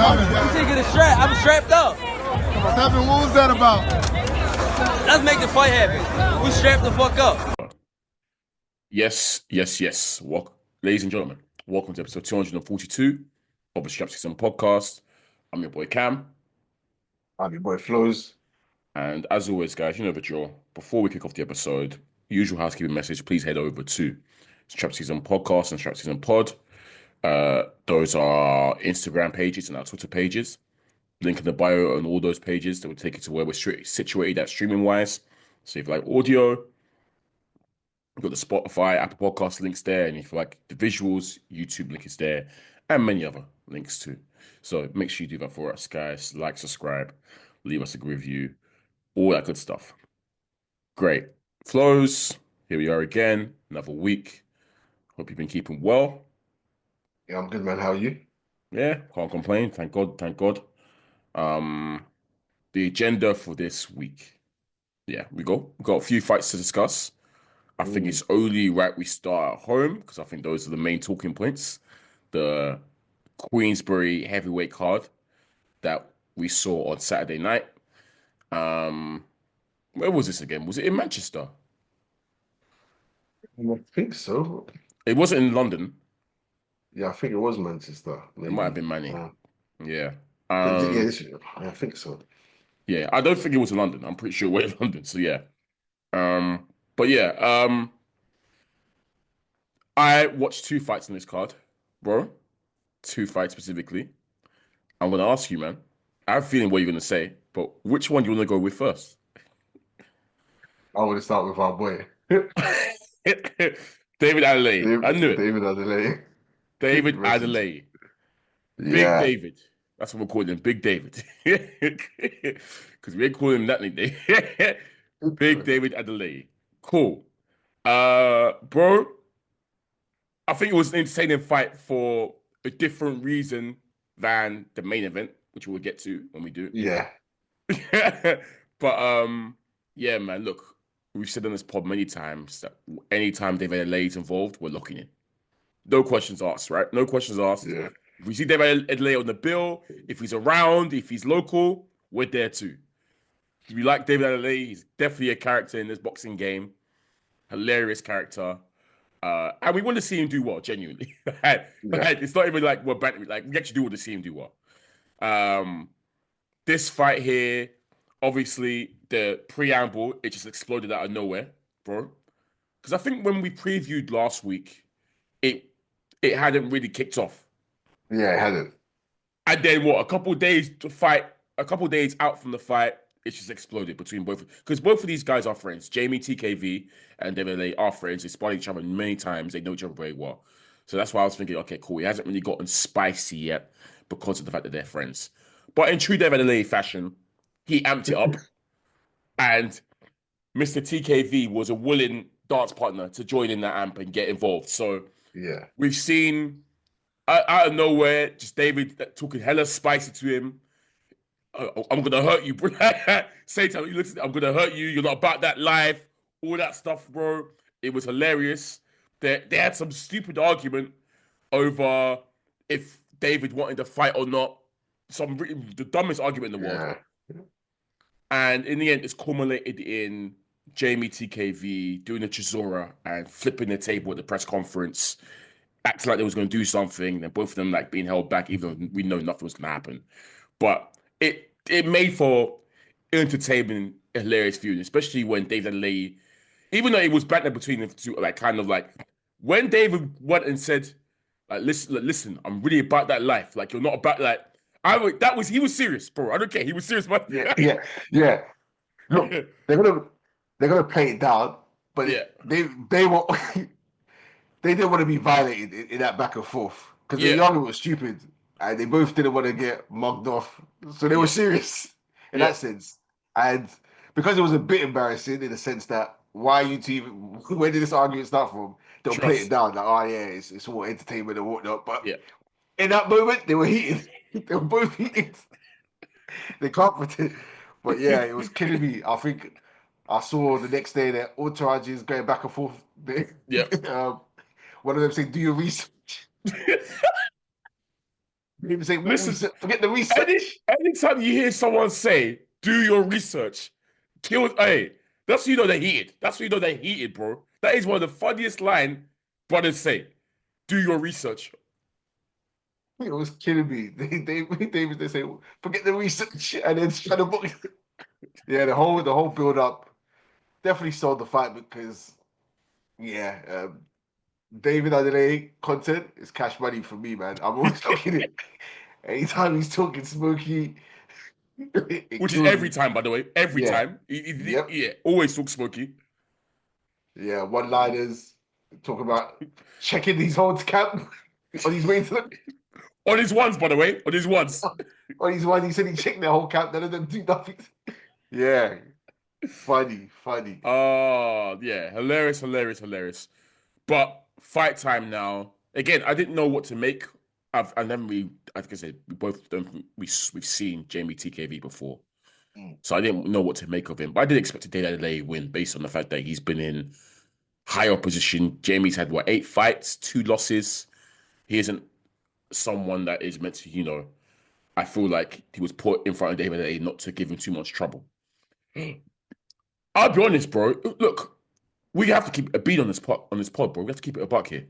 I'm taking a strap. I'm strapped up. What's happening? What was that about? Let's make the fight happen. We strapped the fuck up. Yes. Ladies and gentlemen, welcome to episode 242 of the SZN Podcast. I'm your boy Kam. I'm your boy Flowz. And as always, guys, you know the drill. Before we kick off the episode, usual housekeeping message, please head over to SZN Podcast and SZN Pod. Those are our Instagram pages and our Twitter pages. Link in the bio on all those pages that will take you to where we're situated at streaming-wise. So if you like audio, you've got the Spotify, Apple Podcast links there. And if you like the visuals, YouTube link is there. And many other links too. So make sure you do that for us, guys. Like, subscribe, leave us a review, all that good stuff. Great. Flowz, here we are again, another week. Hope you've been keeping well. Yeah, I'm good, man. How are you? Yeah, can't complain. Thank God. The agenda for this week. Yeah, we got a few fights to discuss. I think it's only right we start at home because I think those are the main talking points. The Queensberry heavyweight card that we saw on Saturday night. Where was this again? Was it in Manchester? I think so. It wasn't in London. Yeah, I think it was Manchester. Maybe. It might have been Manny. Yeah. I think so. Yeah, I don't think it was in London. I'm pretty sure we're in London. So yeah. But yeah, I watched two fights in this card, bro. Two fights specifically. I'm gonna ask you, man. I have a feeling what you're gonna say, but which one do you want to go with first? I want to start with our boy. David Adeleye. I knew it. David Adeleye. Big Yeah. David. That's what we're calling him, Big David. Because we ain't calling him that nickname. Big David Adeleye. Cool. Bro, I think it was an entertaining fight for a different reason than the main event, which we'll get to when we do it. Yeah. But yeah, man, look, we've said on this pod many times that anytime David Adeleye is involved, we're locking in. No questions asked, right? No questions asked. Yeah. If we see David Adeleye on the bill, if he's around, if he's local, we're there too. If we like David Adeleye, he's definitely a character in this boxing game. Hilarious character. And we want to see him do well, genuinely. It's not even like we're bantering. Like, we actually do want to see him do well. This fight here, obviously, the preamble, it just exploded out of nowhere, bro. Because I think when we previewed last week, it hadn't really kicked off. Yeah, it hadn't. And then a couple of days out from the fight, it just exploded between both. Because both of these guys are friends. Jeamie TKV and David Adeleye are friends. They spot each other many times. They know each other very well. So that's why I was thinking, okay, cool. He hasn't really gotten spicy yet because of the fact that they're friends. But in true David Adeleye fashion, he amped it up. And Mr. TKV was a willing dance partner to join in that amp and get involved. So yeah, we've seen out of nowhere, just David talking hella spicy to him. I'm gonna hurt you, bro. Say to him, listen, I'm gonna hurt you. You're not about that life. All that stuff, bro. It was hilarious. They had some stupid argument over if David wanted to fight or not. The dumbest argument in the world. And in the end, it's culminated in Jeamie TKV doing a Chisora and flipping the table at the press conference, acting like they was going to do something, and both of them like being held back, even though we know nothing was going to happen. But it made for entertainment, a hilarious viewing, especially when David Adeleye, even though it was banter between the two, like kind of like when David went and said, like, listen, I'm really about that life. Like, you're not about like. He was serious, bro. I don't care. He was serious, man. Yeah. Look, they're gonna play it down, but they were they didn't want to be violated in that back and forth because the argument was stupid and they both didn't want to get mugged off, so they were serious in that sense. And because it was a bit embarrassing in the sense that why you two even where did this argument start from? They'll play it down like, it's all entertainment and whatnot, but in that moment they were heated. They were both heated. They can't pretend. But yeah, it was killing me. I think I saw the next day that entourages going back and forth. One of them saying, "Do your research." People say, Listen, forget the research. anytime you hear someone say, do your research, hey, that's when you know they're heated. That's when you know they're heated, bro. That is one of the funniest line brothers say. Do your research. It was killing me. They say, forget the research, and then try to book. Yeah, the whole build up definitely sold the fight because, yeah, David Adeleye content is cash money for me, man. I'm always looking at it. Anytime he's talking smoky, it Which is kills every me. time, by the way. Every Yeah. time. Yep. Yeah, always talk smoky. Yeah, one-liners, talk about checking these holds camp on his way to the... On his ones, by the way. On his ones. On his one, he said he checked the whole camp, none of them do nothing. Yeah. Funny. Oh, yeah. Hilarious. But fight time now. Again, I didn't know what to make. And then like I said, we've seen Jeamie TKV before. So I didn't know what to make of him. But I did expect a Adeleye win based on the fact that he's been in high opposition. Jamie's had, 8 fights, 2 losses. He isn't someone that is meant to, I feel like he was put in front of Adeleye not to give him too much trouble. I'll be honest, bro. Look, we have to keep a beat on this pod, bro. We have to keep it a buck here.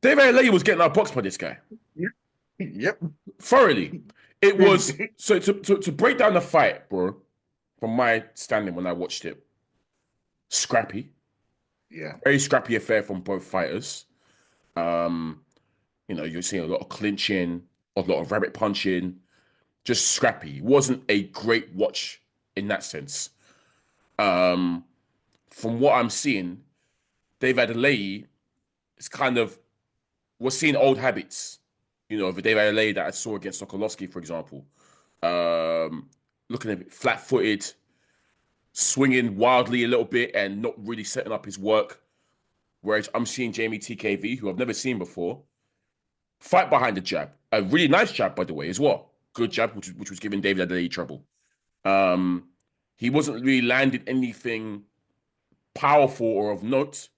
Adeleye was getting our box by this guy. Yep. Thoroughly. It was so to break down the fight, bro, from my standing when I watched it. Scrappy. Yeah. Very scrappy affair from both fighters. You're seeing a lot of clinching, a lot of rabbit punching, just scrappy. It wasn't a great watch in that sense. From what I'm seeing, David Adeleye is we're seeing old habits. The David Adeleye that I saw against Sokolowski, for example. Looking a bit flat-footed, swinging wildly a little bit and not really setting up his work. Whereas I'm seeing Jeamie TKV, who I've never seen before, fight behind the jab. A really nice jab, by the way, as well. Good jab, which was giving David Adeleye trouble. He wasn't really landing anything powerful or of note,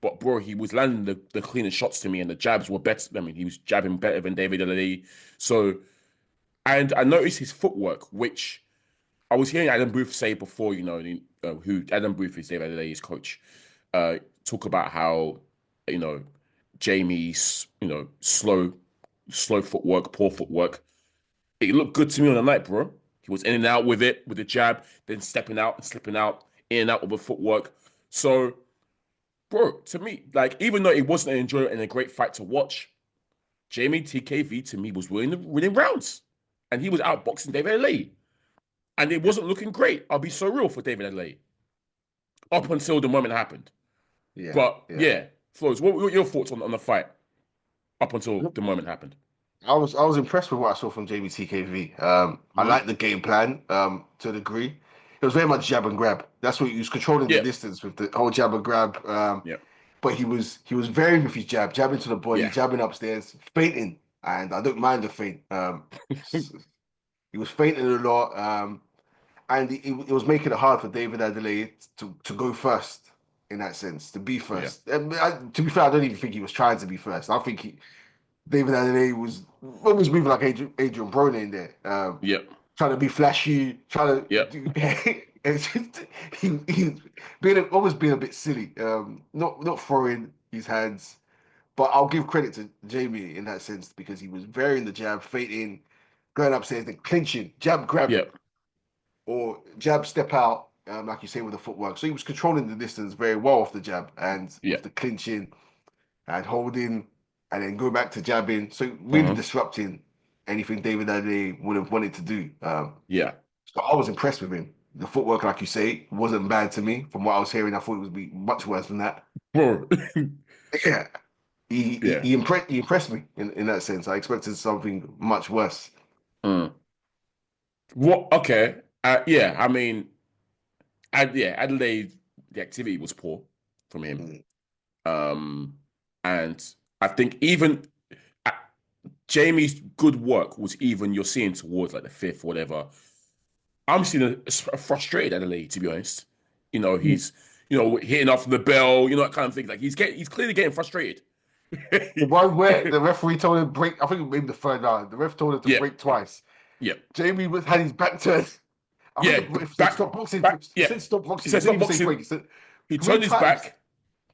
but bro, he was landing the cleanest shots to me, and the jabs were better. I mean, he was jabbing better than David Adeleye. So, and I noticed his footwork, which I was hearing Adam Booth say before, who Adam Booth is David Adeleye's coach, talk about how, Jeamie's, slow footwork, poor footwork. It looked good to me on the night, bro. He was in and out with it, with the jab, then stepping out and slipping out, in and out with the footwork. So, bro, to me, even though it wasn't an enjoyable and a great fight to watch, Jeamie TKV to me was winning rounds. And he was outboxing David Adeleye. And it wasn't looking great. I'll be so real for David Adeleye. Up until the moment happened. Yeah. But, yeah. Flowz, what were your thoughts on the fight? Up until the moment happened. I was impressed with what I saw from Jeamie TKV. I like the game plan to a degree. It was very much jab and grab. That's what he was controlling the distance with the whole jab and grab. But he was very with his jab, jabbing to the body, jabbing upstairs, feinting, and I don't mind the feint. He was feinting a lot, and it was making it hard for David Adeleye to go first in that sense, to be first. To be fair, I don't even think he was trying to be first. I think David Adeleye was almost moving like Adrian Broner in there. Trying to be flashy, trying to he almost being a bit silly. Not throwing his hands, but I'll give credit to Jeamie in that sense because he was varying the jab, feinting, going upstairs, then clinching, jab grab, or jab step out, like you say with the footwork. So he was controlling the distance very well off the jab and with the clinching and holding, and then go back to jabbing. So really disrupting anything David Adeleye would have wanted to do. So I was impressed with him. The footwork, like you say, wasn't bad to me. From what I was hearing, I thought it would be much worse than that. He impressed me in that sense. I expected something much worse. What? Okay. I mean, Adelaide, the activity was poor from him. And I think even Jeamie's good work was even you're seeing towards the 5th or whatever. I'm seeing a frustrated Adeleye, to be honest. He's hitting off the bell, that kind of thing. He's clearly getting frustrated. The one where the referee told him to break, I think maybe the third round, the ref told him to Yeah, break twice. yeah, Jamie had his back turned. I think yeah. the ref said Back, stop boxing. back. He Yeah. said stop He boxing. He said didn't stop even say boxing. break. He said He three turned his times. back,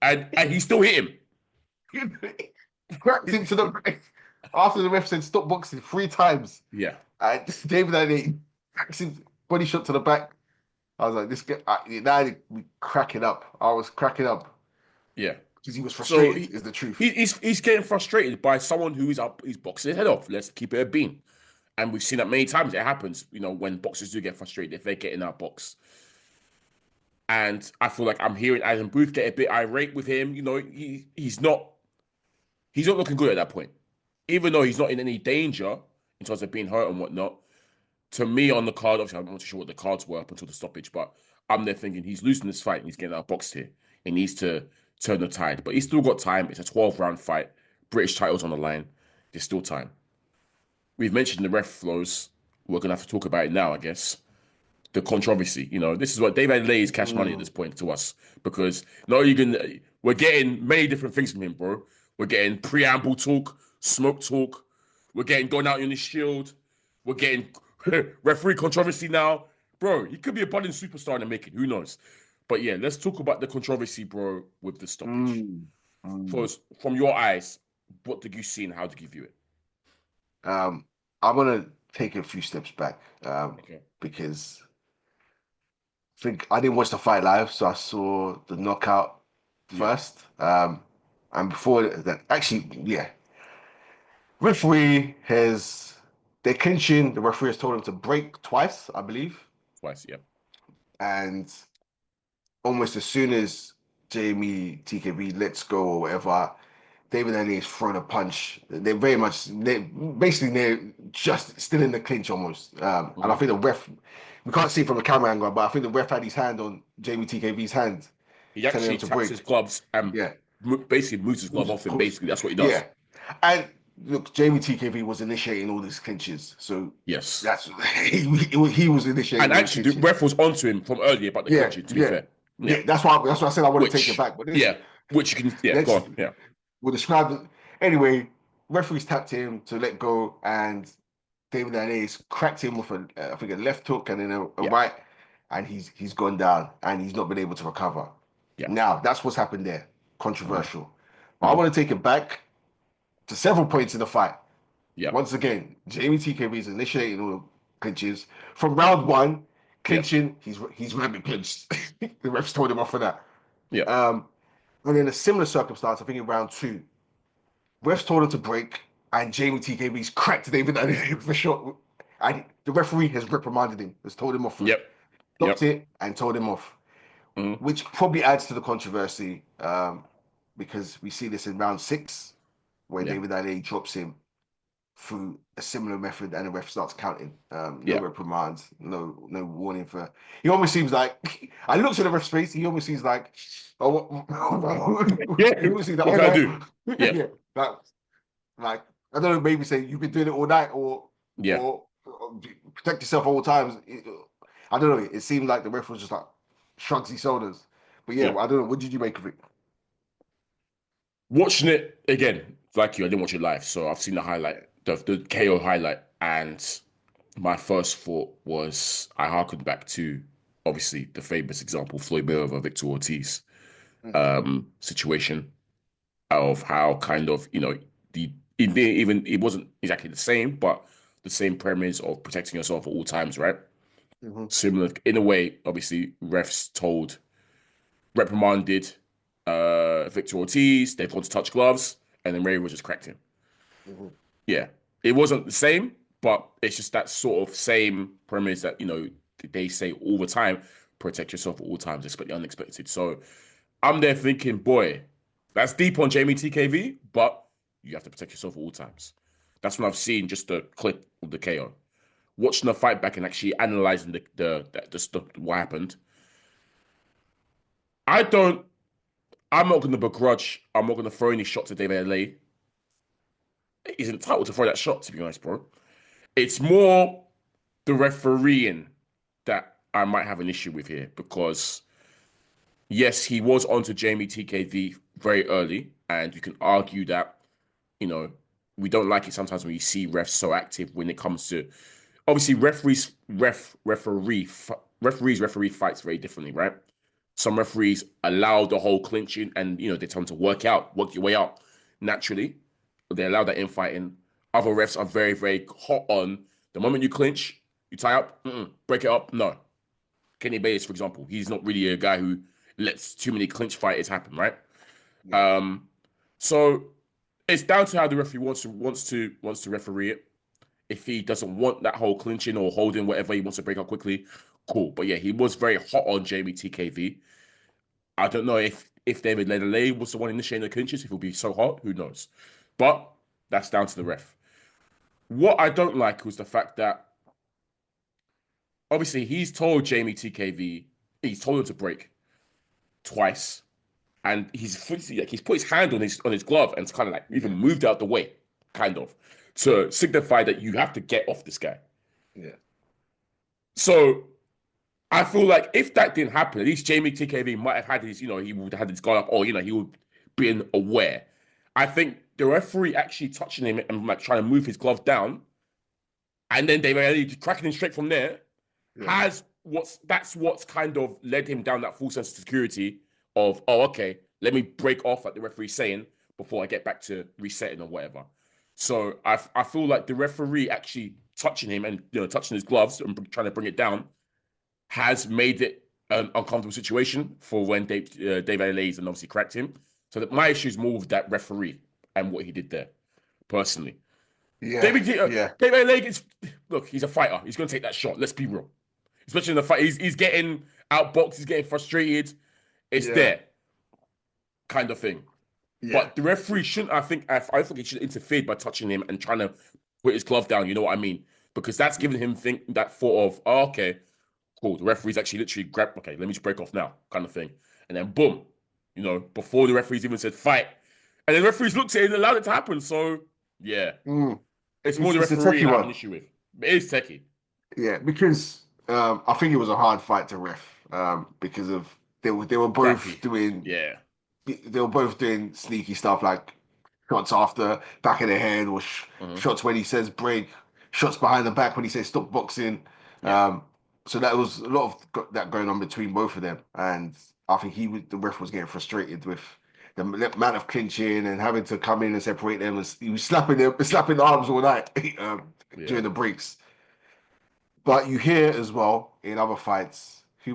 and he still hit him. Cracked him to the back. After the ref said stop boxing 3 times. Yeah, And David and cracks him body shot to the back. I was like, this guy, now we cracking up. I was cracking up yeah. because he was So frustrated, is the truth. he's getting frustrated by someone who is up. He's boxing his head off. Let's keep it a beam. And we've seen that many times. It happens, when boxers do get frustrated if they get in our box. And I feel like I'm hearing Adam Booth get a bit irate with him. He's not looking good at that point. Even though he's not in any danger in terms of being hurt and whatnot. To me, on the card, obviously, I'm not too sure what the cards were up until the stoppage, but I'm there thinking he's losing this fight and he's getting outboxed here. He needs to turn the tide. But he's still got time. It's a 12-round fight. British title's on the line. There's still time. We've mentioned the ref flows. We're going to have to talk about it now, I guess. The controversy. This is what David Adeleye is cash money at this point to us. Because we're getting many different things from him, bro. We're getting preamble talk, smoke talk. We're getting going out on his shield. We're getting referee controversy now. Bro, he could be a budding superstar in the making. Who knows? But yeah, let's talk about the controversy, bro, with the stoppage. First, from your eyes, what did you see and how did you view it? I'm gonna take a few steps back because I think I didn't watch the fight live, so I saw the knockout first. And before that, actually, yeah, referee they're clinching. The referee has told him to break twice, I believe. Twice, yeah. And almost as soon as Jeamie TKV lets go or whatever, David Ennis is throwing a punch. They're just still in the clinch almost. And I think the ref, we can't see it from the camera angle, but I think the ref had his hand on Jeamie TKV's hand. He actually taps his gloves and basically moves his glove off him. Basically, that's what he does. Yeah. And look, Jeamie TKV was initiating all these clinches. So yes, that's he was initiating. And actually, the ref was onto him from earlier about the clinching, to be fair. Yeah, that's why I said I want to take it back. But which you can, go on. Yeah. We'll describe it. Anyway, referees tapped him to let go, and David Ennis cracked him with I think a left hook and then a right, and he's gone down and he's not been able to recover. Yeah. Now that's what's happened there. Controversial. But I want to take it back to several points in the fight. Yeah. Once again, Jeamie TKV is initiating all the clinches from round one. Clinching, he's rabbit clinched. The refs told him off for that. Yeah. And in a similar circumstance, I think in round two, refs told him to break, and Jeamie TKV's cracked David for sure. And the referee has reprimanded him, has told him off. Stopped it and told him off, which probably adds to the controversy because we see this in round 6, where David Adeleye drops him through a similar method, and the ref starts counting. No reprimands, no warning for. He almost seems like I looked at the ref's face. He almost seems like, he almost seems like, what can I do? Like I don't know, maybe say you've been doing it all night, or protect yourself all times. I don't know. It seemed like the ref was just like shrugs his shoulders. But I don't know. What did you make of it? Watching it again, like you, I didn't watch it live, so I've seen the highlight, the KO highlight, and my first thought was I harkened back to obviously the famous example Floyd Mayweather Victor Ortiz situation of how kind of it wasn't exactly the same, but the same premise of protecting yourself at all times, right? Similar in a way. Obviously, refs reprimanded Victor Ortiz. They've gone to touch gloves, and then Mayweather just cracked him. Yeah, it wasn't the same, but it's just that sort of same premise that they say all the time: protect yourself at all times, expect the unexpected. So I'm there thinking, boy, that's deep on Jeamie TKV, but you have to protect yourself at all times. That's when I've seen just the clip of the KO. Watching the fight back and actually analyzing the stuff, what happened. I'm not going to begrudge. I'm not going to throw any shots at David Adeleye. He's entitled to throw that shot, to be honest, bro. It's more the refereeing that I might have an issue with here because, yes, he was onto Jeamie TKV very early, and you can argue that, you know, we don't like it sometimes when you see refs so active when it comes to, obviously referee fights very differently, right? Some referees allow the whole clinching, and they tend to work your way out naturally. They allow that infighting. Other refs are very, very hot on the moment you clinch, you tie up, break it up. No. Kenny Bates, for example, he's not really a guy who lets too many clinch fighters happen, right? Yeah. So it's down to how the referee wants to referee it. If he doesn't want that whole clinching or holding whatever, he wants to break up quickly, cool. But yeah, he was very hot on Jeamie TKV. I don't know if David Adeleye was the one initiating the clinches, if it would be so hot, who knows? But that's down to the ref. What I don't like was the fact that obviously he's told Jeamie TKV, he's told him to break twice, and he's put his hand on his glove and kind of like even moved out the way, kind of, to signify that you have to get off this guy. Yeah. So I feel like if that didn't happen, at least Jeamie TKV might have had his, he would have had his guard up, or he would been aware. I think the referee actually touching him and like trying to move his glove down, and then they were just cracking him straight from there. Yeah. That's what's kind of led him down that full sense of security of, oh, okay, let me break off like the referee's saying before I get back to resetting or whatever. So I feel like the referee actually touching him and touching his gloves and trying to bring it down has made it an uncomfortable situation for when Dave Adeleye and obviously cracked him. So that my issue is more with that referee and what he did there, personally. Yeah, Dave Adeleye look, he's a fighter. He's going to take that shot. Let's be real. Especially in the fight, he's getting outboxed. He's getting frustrated. It's there, kind of thing. Yeah. But the referee shouldn't. I think he should have interfered by touching him and trying to put his glove down. You know what I mean? Because that's giving him that thought of, oh, okay, cool. The referee's actually literally grabbed. Okay, let me just break off now, kind of thing. And then boom, before the referees even said fight, and the referees looked at it and allowed it to happen. So yeah, it's more the referee I have an issue with. It is techie. Yeah, because I think it was a hard fight to ref because of they were both doing they were both doing sneaky stuff like shots after back of the head or shots when he says break, shots behind the back when he says stop boxing. Yeah. So that was a lot of that going on between both of them, and I think the ref was getting frustrated with the amount of clinching and having to come in and separate them. He was slapping the arms all night during the breaks. But you hear as well in other fights, I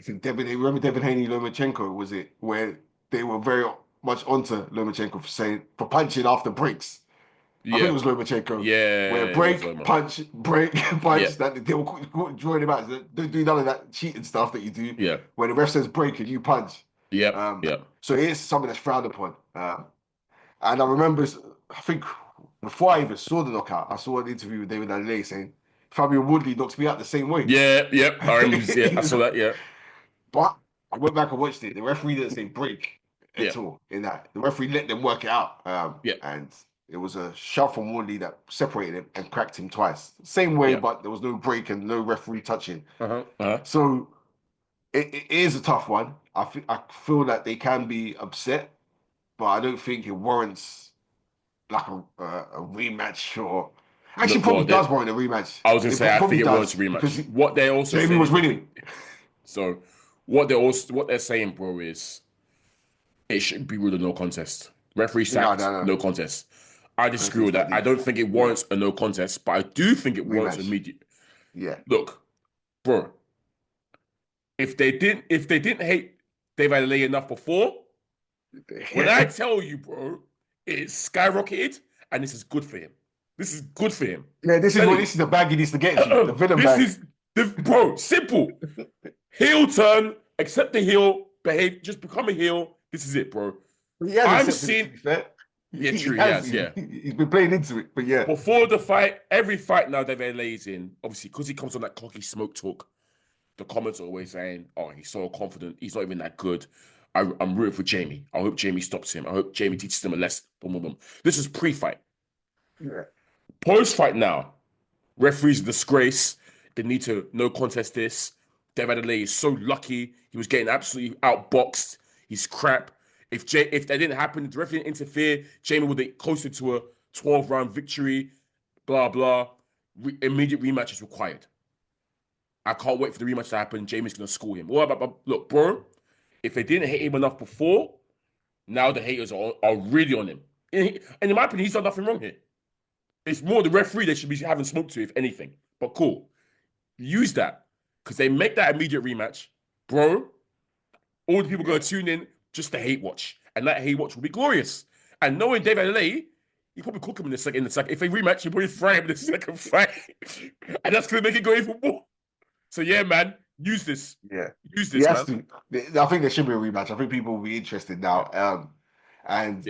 think remember Devin Haney, Lomachenko, was it, where they were very much onto Lomachenko for punching after breaks. Yeah. I think it was Lomachenko. Yeah. Where break, punch, break, punch. Yeah. That they were drawing him out. Don't do none of that cheating stuff that you do. Yeah. Where the ref says break and you punch. Yeah. So it is something that's frowned upon. And I remember, I think before I even saw the knockout, I saw an interview with David Adeleye saying, Fabian Woodley knocks me out the same way. Yeah. I remember. I saw that. Yeah. But I went back and watched it. The referee didn't say break at all in that. The referee let them work it out. And it was a shove from Woodley that separated him and cracked him twice. Same way, but there was no break and no referee touching. So it is a tough one. I feel that they can be upset, but I don't think it warrants like a rematch or... Actually, probably does warrant a rematch. I was going to say, I think it warrants a rematch. What they also Jamie was winning. So what they're saying, bro, is it should be ruled a no contest. Referee sacked, no contest. I disagree with that. I don't think it warrants a no contest, but I do think it warrants immediate. Yeah. Look, bro, if they didn't hate Dave Adeleye enough before, when I tell you, bro, it's skyrocketed, and this is good for him. This is good for him. Yeah, this is the bag he needs to get into. The villain bag. Bro, simple. Heel turn, accept the heel, behave, just become a heel. This is it, bro. I'm seeing. Yeah, true. He has. He's been playing into it, but yeah. Before the fight, every fight now that Adeleye in, obviously, because he comes on that cocky smoke talk, the comments are always saying, "Oh, he's so confident. He's not even that good." I'm rooting for Jeamie. I hope Jeamie stops him. I hope Jeamie teaches him a lesson. Boom, boom, boom. This is pre-fight. Yeah. Post-fight now, referees a disgrace. They need to no contest this. David Adeleye is so lucky. He was getting absolutely outboxed. He's crap. If that didn't happen, the referee didn't interfere, Jeamie would get closer to a 12-round victory. Blah, blah. Immediate rematch is required. I can't wait for the rematch to happen. Jeamie's going to school him. Look, bro, if they didn't hate him enough before, now the haters are really on him. And in my opinion, he's done nothing wrong here. It's more the referee they should be having smoke to, if anything. But cool. Use that. Because they make that immediate rematch. Bro, all the people going to tune in just to hate watch. And that hate watch will be glorious. And knowing David Adeleye, he probably cook him in the second. If they rematch, he probably fry him in the second fight. And that's going to make it go even more. So yeah, man, use this. Yeah. Use this, man. I think there should be a rematch. I think people will be interested now. And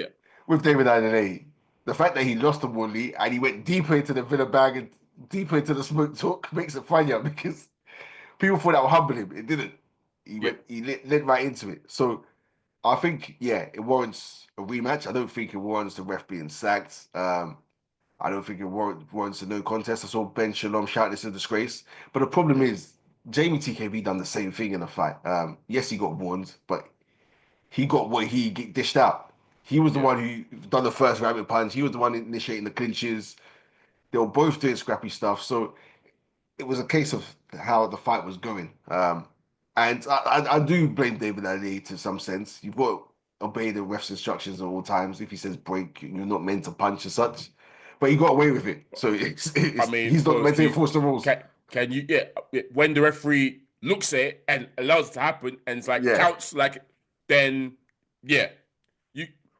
with David Adeleye, the fact that he lost to Woodley and he went deeper into the Villa bag and deeper into the smoke talk makes it funnier because people thought that would humble him. It didn't. He led right into it. So I think, it warrants a rematch. I don't think it warrants the ref being sacked. I don't think it warrants a no contest. I saw Ben Shalom shout this a disgrace. But the problem is, Jeamie TKV done the same thing in the fight. Yes, he got warned, but he got what he dished out. He was the one who done the first rabbit punch. He was the one initiating the clinches. They were both doing scrappy stuff. So it was a case of how the fight was going. And I do blame David Adeleye to some sense. You've got to obey the ref's instructions at all times. If he says break, you're not meant to punch as such. But he got away with it. So he's not meant to enforce the rules. Can you, when the referee looks at it and allows it to happen and it's like counts, like, then,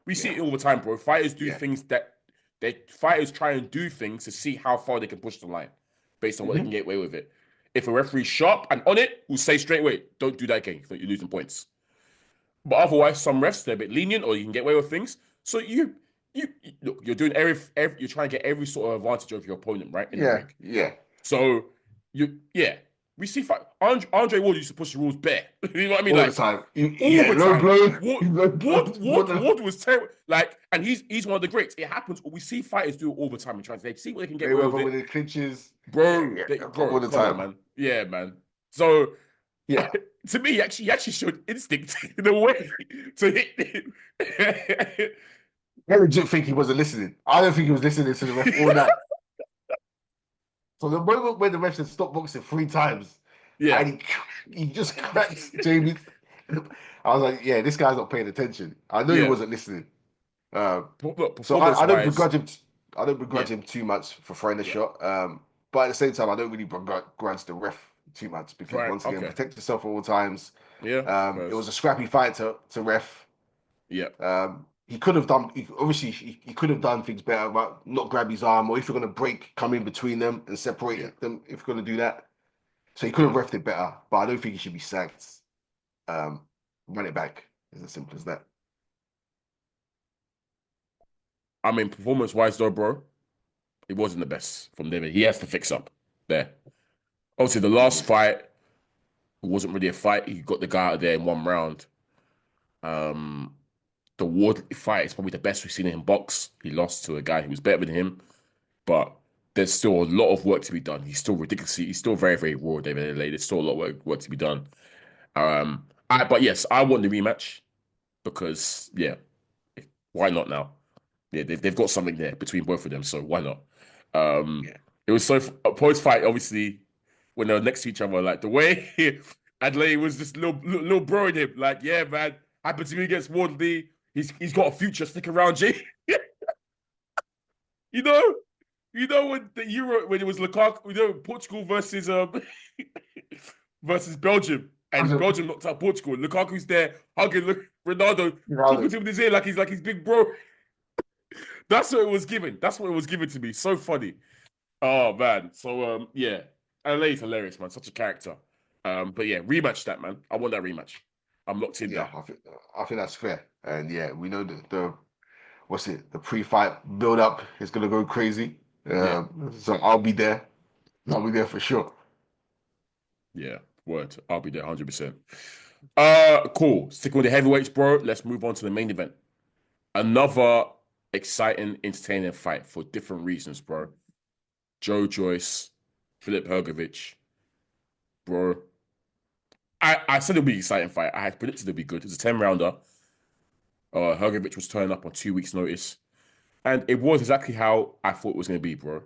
we see it all the time, bro. Fighters do things fighters try and do things to see how far they can push the line based on what they can get away with it. If a referee's sharp and on it, we'll say straight away, don't do that again. You're losing points. But otherwise, some refs, they're a bit lenient or you can get away with things. So look, you're doing you're trying to get every sort of advantage of your opponent, right? Yeah. So we see Andre Ward used to push the rules bare. You know what I mean? All the time. Ward was terrible. Like, and he's one of the greats. It happens. We see fighters do it all the time. And try to see what they can get away with the clinches, bro. All the time, man. Yeah, man. So to me, he actually showed instinct in a way to hit him. I legit think he wasn't listening. I don't think he was listening to the ref all night. So the moment when the ref said stop boxing 3 times, and he just cracked Jeamie, I was like, this guy's not paying attention. I know he wasn't listening. So I don't begrudge him. I don't begrudge him too much for throwing the shot. But at the same time, I don't really begrudge the ref too much because once again, protect yourself at all times. It was a scrappy fight to ref. He could have done. He could have done things better, but not grab his arm, or if you're going to break, come in between them and separate them. If you're going to do that, so he could have refed it better. But I don't think he should be sacked. Run it back. It's as simple as that. I mean, performance-wise, though, bro, it wasn't the best from David. He has to fix up there. Obviously, the last fight wasn't really a fight. He got the guy out there in 1 round. The Ward fight is probably the best we've seen him box. He lost to a guy who was better than him, but there's still a lot of work to be done. He's still very, very raw, David Adeleye. There's still a lot of work to be done. But yes, I want the rematch because, why not now? Yeah, they've got something there between both of them, so why not? It was so post-fight, obviously, when they were next to each other, like the way Adeleye was just little broing him, like, yeah, man, happened to me against Wardley. He's got a future. Stick around, G. You know when the Euro, when it was Lukaku, Portugal versus Belgium, and Belgium knocked out Portugal. Lukaku's there hugging Ronaldo, talking to him in his ear like he's big bro. That's what it was given. That's what it was given to me. So funny. Oh man. So Adelaye's hilarious, man. Such a character. But rematch that, man. I want that rematch. I'm locked in there. I think that's fair. And we know the pre-fight build-up is gonna go crazy. So I'll be there. I'll be there for sure. Yeah, word. I'll be there 100%. Cool. Sticking with the heavyweights, bro. Let's move on to the main event. Another exciting, entertaining fight for different reasons, bro. Joyce, Hrgovic, bro. I said it'll be an exciting fight. I had predicted it'll be good. It was a 10-rounder. Hrgovic was turning up on 2 weeks' notice. And it was exactly how I thought it was going to be, bro.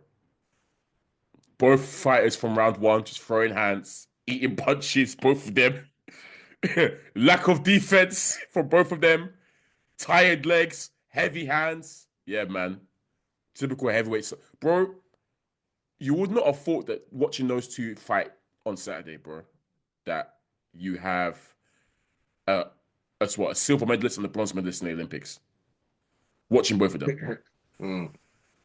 Both fighters from round one just throwing hands, eating punches, both of them. Lack of defense from both of them. Tired legs, heavy hands. Yeah, man. Typical heavyweights. Bro, you would not have thought that watching those two fight on Saturday, bro, that you have a silver medalist and a bronze medalist in the Olympics. Watching both of them.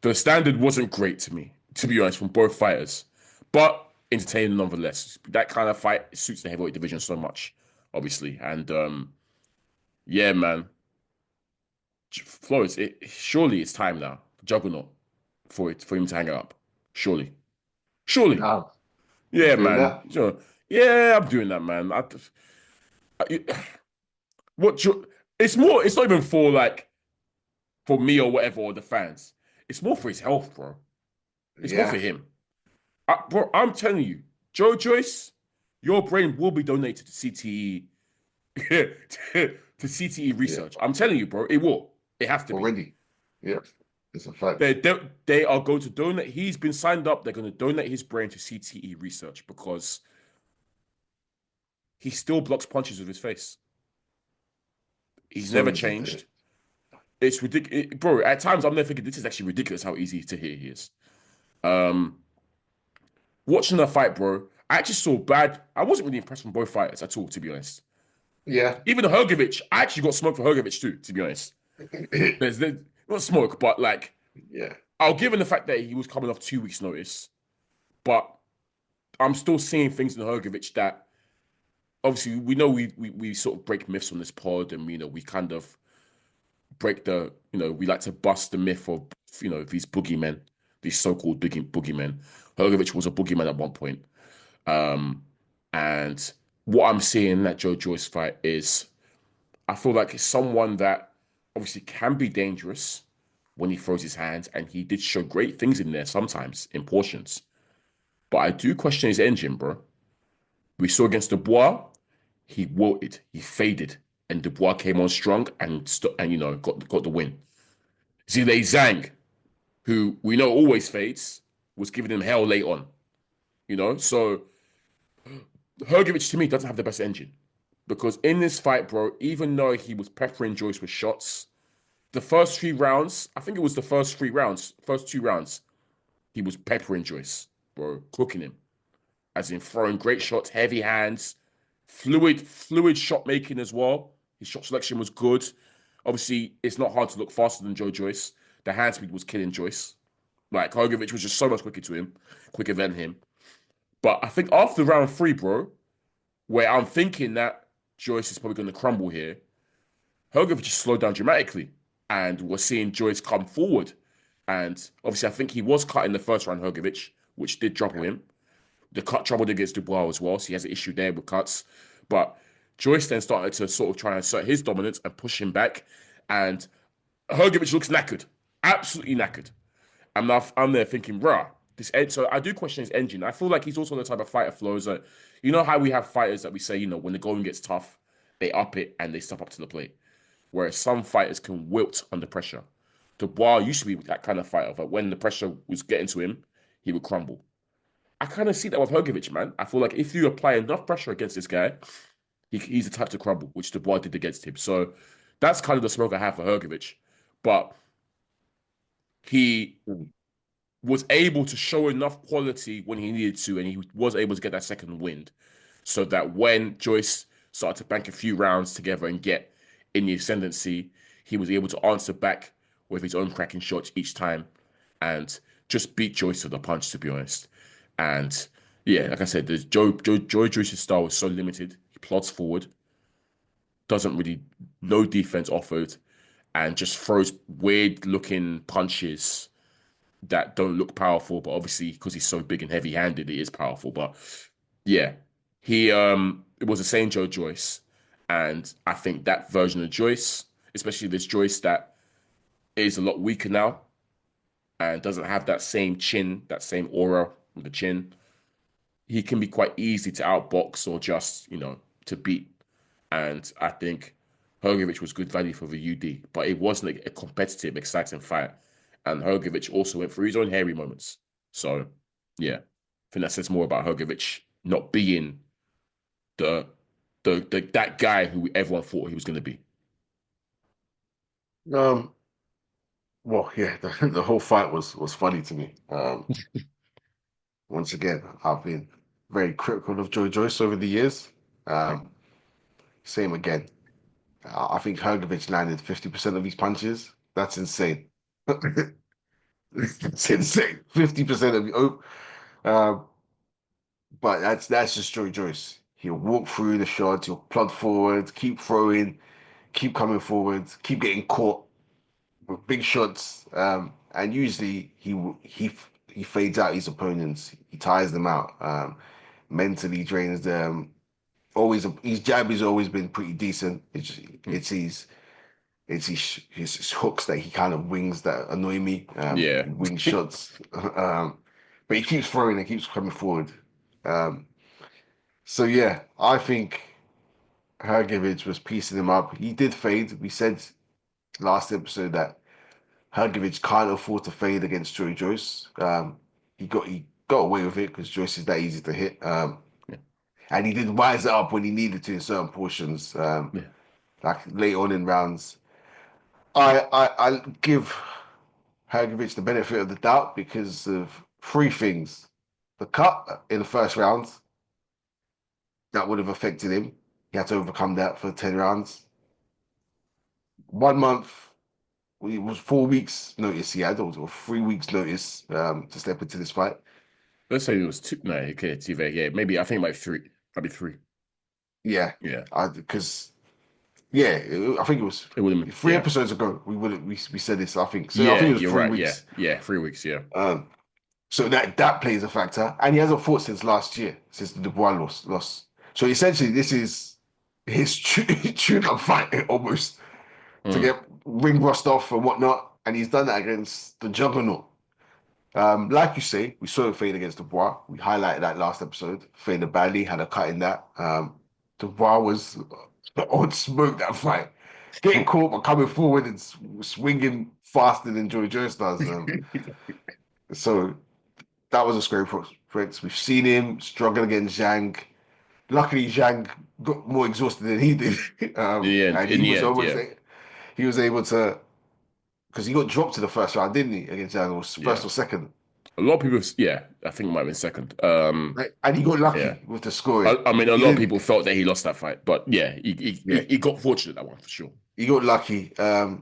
The standard wasn't great to me, to be honest, from both fighters. But entertaining nonetheless. That kind of fight suits the heavyweight division so much, obviously. And yeah, man. Flowz, surely it's time now, Juggernaut, for him to hang it up. Surely. No. Yeah, man. Sure. Yeah, I'm doing that, man. It's not even for me or whatever, or the fans. It's more for his health, bro. It's more for him. Bro, I'm telling you, Joyce, your brain will be donated to CTE to CTE research. I'm telling you, bro, it will. It has to already. Yeah, it's a fact. They are going to donate. He's been signed up. They're going to donate his brain to CTE research because he still blocks punches with his face. He's never changed. It's ridiculous, bro. At times, I'm never thinking this is actually ridiculous how easy to hear he is. Watching the fight, bro, I actually saw bad. I wasn't really impressed from both fighters at all, to be honest. Yeah. Even Hrgovic, I actually got smoked for Hrgovic too, to be honest. There's not smoke, but I'll give him the fact that he was coming off 2 weeks' notice, but I'm still seeing things in Hrgovic that obviously we know we sort of break myths on this pod, and we kind of break we like to bust the myth of these boogeymen, these so-called boogeymen. Hrgovic was a boogeyman at one point, and what I'm seeing in that Joyce fight is, I feel like it's someone that obviously can be dangerous when he throws his hands, and he did show great things in there sometimes in portions. But I do question his engine, bro. We saw against Dubois, he wilted, he faded, and Dubois came on strong and got the win. Zhilei Zhang, who we know always fades, was giving him hell late on. So Hrgovic to me doesn't have the best engine. Because in this fight, bro, even though he was peppering Joyce with shots, the first 3 rounds, I think it was the first 2 rounds, he was peppering Joyce, bro, cooking him. As in throwing great shots, heavy hands, fluid shot making as well. His shot selection was good. Obviously, it's not hard to look faster than Joyce. The hand speed was killing Joyce. Like, Hrgovic was just so much quicker than him. But I think after round 3, bro, where I'm thinking that Joyce is probably going to crumble here, Hrgovic just slowed down dramatically, and we're seeing Joyce come forward. And obviously, I think he was cut in the first round, Hrgovic, which did trouble him. The cut troubled against Dubois as well, so he has an issue there with cuts. But Joyce then started to sort of try and assert his dominance and push him back. And Hrgovic looks knackered, absolutely knackered. I'm there thinking, rah. So I do question his engine. I feel like he's also the type of fighter, Flowz. You know how we have fighters that we say, when the going gets tough, they up it and they step up to the plate. Whereas some fighters can wilt under pressure. Dubois used to be that kind of fighter, but when the pressure was getting to him, he would crumble. I kind of see that with Hrgovic, man. I feel like if you apply enough pressure against this guy, he's the type to crumble, which Dubois did against him. So that's kind of the smoke I have for Hrgovic. But he was able to show enough quality when he needed to, and he was able to get that second wind, so that when Joyce started to bank a few rounds together and get in the ascendancy, he was able to answer back with his own cracking shots each time and just beat Joyce to the punch, to be honest. And yeah, like I said, Joyce's style was so limited. He plods forward, no defense offered, and just throws weird-looking punches that don't look powerful, but obviously because he's so big and heavy-handed, it is powerful. But yeah, it was the same Joyce, and I think that version of Joyce, especially this Joyce that is a lot weaker now and doesn't have that same chin, that same aura with the chin, he can be quite easy to outbox or just to beat. And I think Hrgovic was good value for the UD, but it wasn't a competitive, exciting fight. And Hrgovic also went through his own hairy moments. So, yeah, I think that says more about Hrgovic not being that guy who everyone thought he was going to be. Well, yeah, the whole fight was funny to me. Once again, I've been very critical of Joyce over the years. Same again. I think Hrgovic landed 50% of his punches. That's insane. It's insane. 50% of you. But that's just Joyce. He'll walk through the shots, he'll plod forward, keep throwing, keep coming forward, keep getting caught with big shots. And usually he fades out his opponents. He tires them out. Mentally drains them. Always his jab has always been pretty decent. It's his hooks that he kind of wings that annoy me. Wing shots. But he keeps throwing and keeps coming forward. So yeah, I think Hrgovic was piecing him up. He did fade. We said last episode that Hrgovic can't afford to fade against Joyce. He got away with it because Joyce is that easy to hit. And he did wise it up when he needed to in certain portions, like late on in rounds. I give Hrgovic the benefit of the doubt because of three things: the cut in the first round that would have affected him. He had to overcome that for 10 rounds. 1 month, it was 4 weeks notice he had, or 3 weeks notice to step into this fight. Let's say it was two. No, okay, TV. Yeah, maybe I think like three. Maybe three. Yeah, because I think it was it would have been 3 episodes ago. We said this. I think so. Yeah, I think it was you're 3 right. weeks. Yeah, 3 weeks. Yeah. So that plays a factor, and he hasn't fought since last year, since the Dubois loss. So essentially, this is his tune-up fight almost to get ring rust off and whatnot, and he's done that against the Juggernaut. Like you say, we saw him fade against Dubois. We highlighted that last episode. Faded badly, had a cut in that. Dubois was on smoke that fight, getting caught but coming forward and swinging faster than Joyce does. So that was a scary prospect. We've seen him struggle against Zhang. Luckily, Zhang got more exhausted than he did. And he was able to, because he got dropped to the first round, didn't he? Against Zhang, or first or second. A lot of people, I think it might have been second. And he got lucky with the scoring. I mean, a lot of people felt that he lost that fight, but he got fortunate that one for sure. He got lucky. A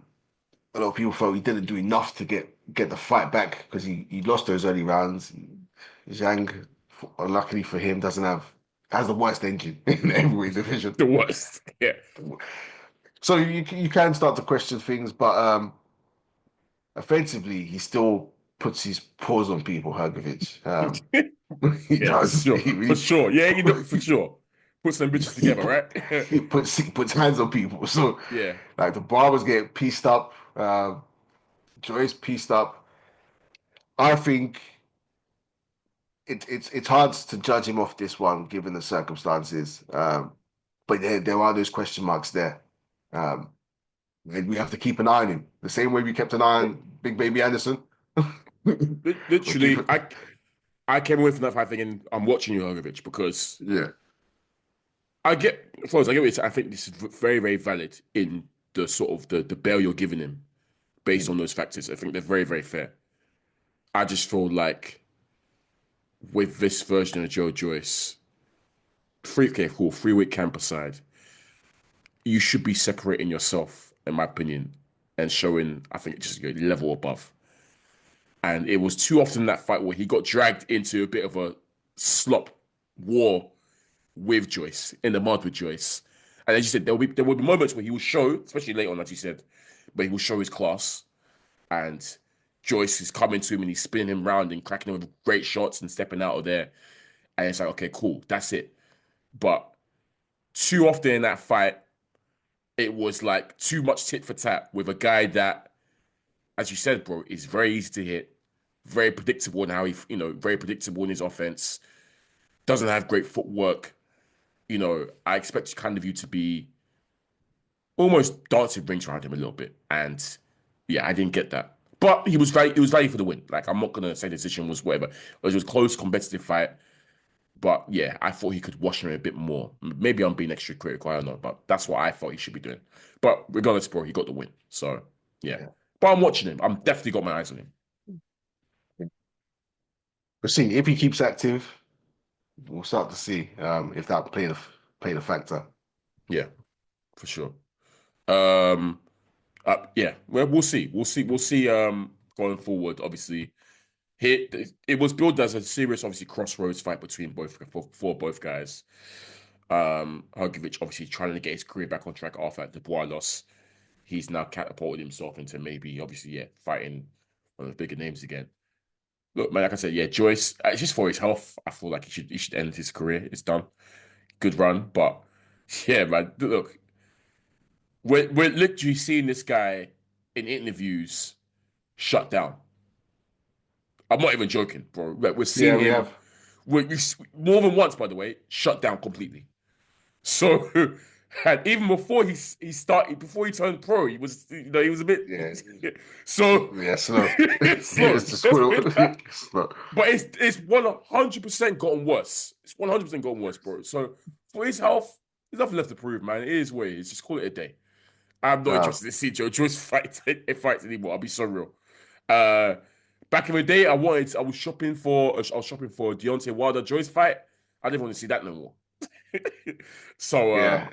lot of people felt he didn't do enough to get the fight back because he lost those early rounds. Zhang, unluckily for him, has the worst engine in the heavyweight division. The worst, yeah. So you can start to question things, but offensively, he still puts his paws on people, Hrgovic. He does. For sure. Yeah, he does, for sure. Put some bitches together, right? he puts hands on people. So yeah, like the bar was getting pieced up. Joyce pieced up. I think it's hard to judge him off this one given the circumstances. But there are those question marks there. And we have to keep an eye on him. The same way we kept an eye on Big Baby Anderson. Literally, I came away from that fight thinking I'm watching you, Hrgovic, because I get what you're saying. I think this is very, very valid in the sort of the bail you're giving him based on those factors. I think they're very, very fair. I just feel like with this version of Joyce, 3-week camp aside, you should be separating yourself, in my opinion, and showing, I think, just a level above. And it was too often in that fight where he got dragged into a bit of a slop war with Joyce, in the mud with Joyce. And as you said, there will be moments where he will show, especially late on, as you said, but he will show his class. And Joyce is coming to him and he's spinning him round and cracking him with great shots and stepping out of there. And it's like, okay, cool, that's it. But too often in that fight, it was like too much tit for tat with a guy that, as you said, bro, is very easy to hit, very predictable in how very predictable in his offense, doesn't have great footwork. I expect kind of you to be almost dancing rings around him a little bit. And yeah, I didn't get that. But he was ready for the win. Like, I'm not gonna say the decision was whatever. It was a close, competitive fight. But yeah, I thought he could wash him a bit more. Maybe I'm being extra critical, I don't know, but that's what I thought he should be doing. But regardless, bro, he got the win. So yeah. But I'm watching him. I'm definitely got my eyes on him. We'll see if he keeps active. We'll start to see if that played a factor. Yeah, for sure. Yeah, well, we'll see. We'll see. Going forward, obviously, it was billed as a serious, obviously, crossroads fight between both guys. Hrgovic obviously trying to get his career back on track after the Dubois loss. He's now catapulted himself into maybe, obviously, fighting one of the bigger names again. Look, man, like I said, Joyce, it's just for his health. I feel like he should end his career. It's done. Good run, but yeah, man. Look, we're literally seeing this guy in interviews shut down. I'm not even joking, bro. Like, we're seeing him. We've more than once, by the way, shut down completely. So, and even before he turned pro, he was he was a bit slow. Slow. Slow. But it's 100% gotten worse. It's 100% gotten worse, bro. So for his health, there's nothing left to prove, man. It is what it is. Just call it a day. I'm not interested to see Joyce fight anymore. I'll be so real. Back in the day, I was shopping for Deontay Wilder Joyce fight. I didn't want to see that no more. So nah,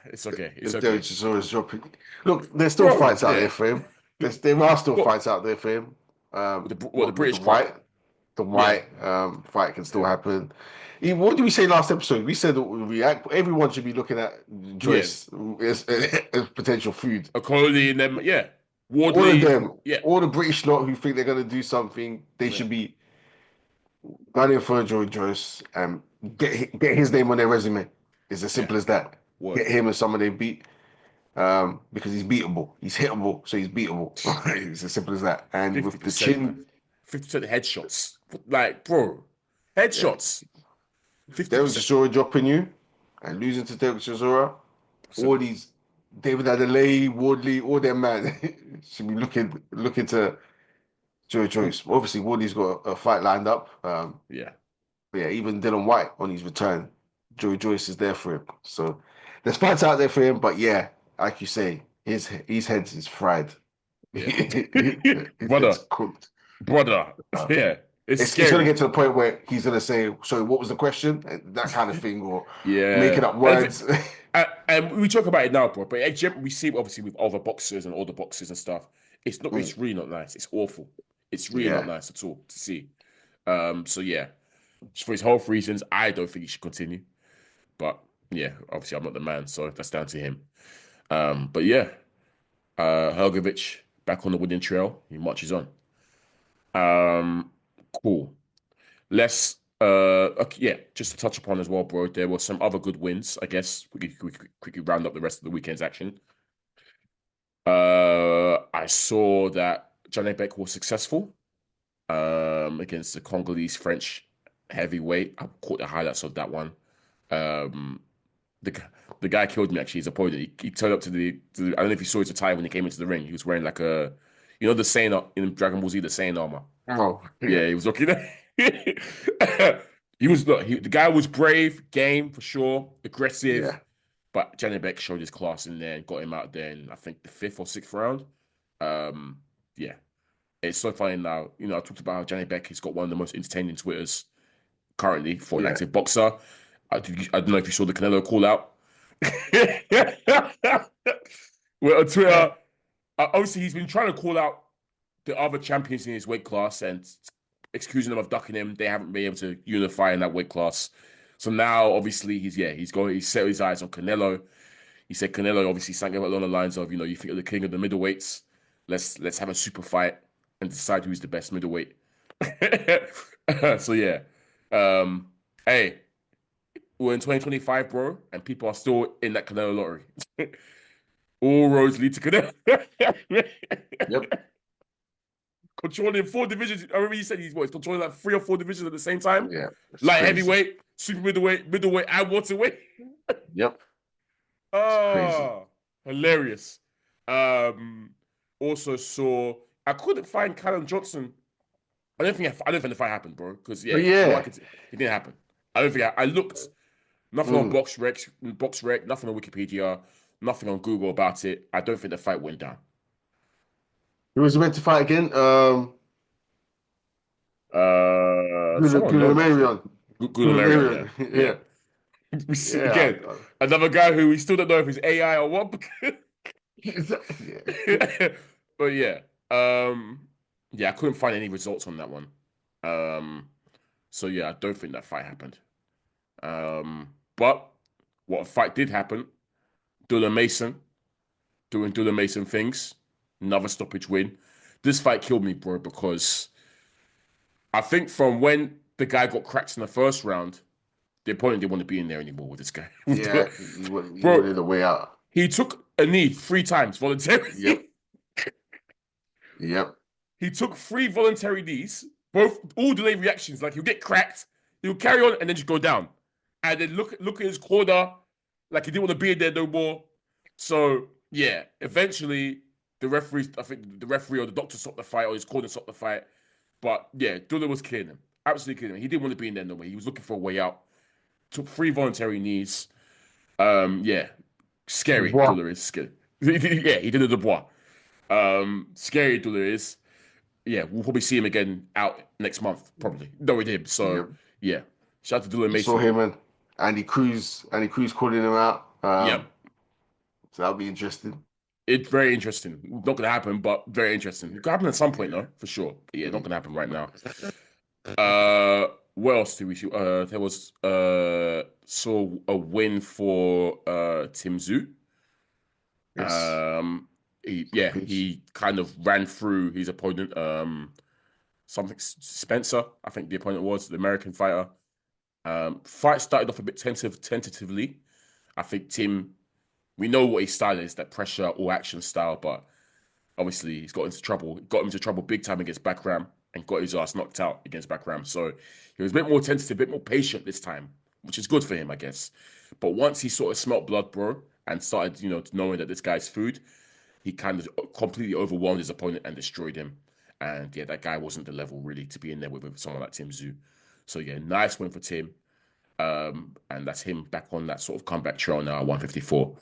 it's okay. It's okay. Just always dropping. Look, there's still fights out there for him. There are still fights out there for him. The British fight, fight can still happen. What did we say last episode? We said that everyone should be looking at Joyce as potential food. Okoli and them, Wardley, all of them, all the British lot who think they're going to do something, they should be gunning for Joyce and get his name on their resume. It's as simple as that. Get him as someone they beat because he's beatable. He's hittable, so he's beatable. It's as simple as that. And with the chin... 50% headshots. Like, bro, headshots. Derek Chisora dropping you and losing to Derek Chisora. All these David Adeleye, Wardley, all them man should be looking to Joyce. Obviously, Wardley's got a fight lined up. Even Dylan White on his return, Joyce is there for him. So there's fights out there for him, but like you say, his head is fried. Brother, cooked. Brother, It's going to get to the point where he's going to say, "Sorry, what was the question?" That kind of thing, or making up words. And we talk about it now, bro. But we see obviously with other boxers and all the boxers and stuff. It's not. It's really not nice. It's awful. It's really not nice at all to see. So just for his health reasons, I don't think he should continue. But obviously I'm not the man, so that's down to him. But Hrgovic back on the winning trail. He marches on. Cool. Let's just to touch upon as well, bro. There were some other good wins. I guess we could quickly round up the rest of the weekend's action. I saw that Janibek was successful against the Congolese French heavyweight. I caught the highlights of that one. The guy killed me, actually. His opponent. He turned up to the I don't know if you saw his attire when he came into the ring. He was wearing like a, the Saiyan in Dragon Ball Z, the Saiyan armor. Oh, he was looking there. The guy was brave, game for sure, aggressive. Yeah. But Janibek showed his class in there and got him out there in, I think, the 5th or 6th round. It's so funny now. I talked about how Janibek has got one of the most entertaining Twitters currently for an active boxer. I don't know if you saw the Canelo call out. Well, on Twitter, obviously he's been trying to call out the other champions in his weight class and excusing them of ducking him. They haven't been able to unify in that weight class. So now, obviously, he's set his eyes on Canelo. He said Canelo obviously something along the lines of, you think you're the king of the middleweights. Let's have a super fight and decide who's the best middleweight. So hey, we're in 2025, bro, and people are still in that Canelo lottery. All roads lead to Canelo. Yep. Controlling 4 divisions. I remember you said he's controlling like 3 or 4 divisions at the same time. Yeah. Light heavyweight, super middleweight, and welterweight. Yep. Oh, hilarious. Also saw I couldn't find Callum Johnson. I don't think the fight happened, bro. Because But yeah. it didn't happen. I don't think I looked nothing on BoxRec, nothing on Wikipedia, nothing on Google about it. I don't think the fight went down. Who was meant to fight again? Goulamirian. Yeah. We see again another guy who we still don't know if he's AI or what. But yeah, I couldn't find any results on that one. So yeah, I don't think that fight happened. But what fight did happen? Dula Mason doing Dula Mason things. Another stoppage win. This fight killed me, bro, because I think from when the guy got cracked in the first round, the opponent didn't want to be in there anymore with this guy. Yeah, he wanted the way out. He took a knee 3 times voluntarily. Yep. He took 3 voluntary knees, all delayed reactions. Like he'll get cracked, he'll carry on, and then just go down, and then look at his corner, like he didn't want to be in there no more. So yeah, eventually I think the referee or the doctor stopped the fight, or his corner stopped the fight. But yeah, Dula was killing him, absolutely killing him. He didn't want to be in there no more. He was looking for a way out. Took 3 voluntary knees. Scary. Dula is scary. Yeah, he did a Dubois. Scary Dula is. Yeah, we'll probably see him again out next month, probably. No, with him. So yeah, shout out to Dula Mason. Saw him and Andy Cruz calling him out. So that'll be interesting. It's very interesting. Not gonna happen, but very interesting. It could happen at some point, though, for sure. But yeah, not gonna happen right now. What else did we see? There was saw a win for Tim Tszyu. Yes. He kind of ran through his opponent. Something Spencer, I think the opponent was the American fighter. Fight started off a bit tentatively. I think Tim, we know what his style is, that pressure or action style, but obviously he's got into trouble big time against Bakram and got his ass knocked out against Bakram. So he was a bit more tentative, a bit more patient this time, which is good for him, I guess. But once he sort of smelt blood, bro, and started, knowing that this guy's food, he kind of completely overwhelmed his opponent and destroyed him. And yeah, that guy wasn't the level really to be in there with someone like Tim Tszyu. So yeah, nice win for Tim. And that's him back on that sort of comeback trail now at 154.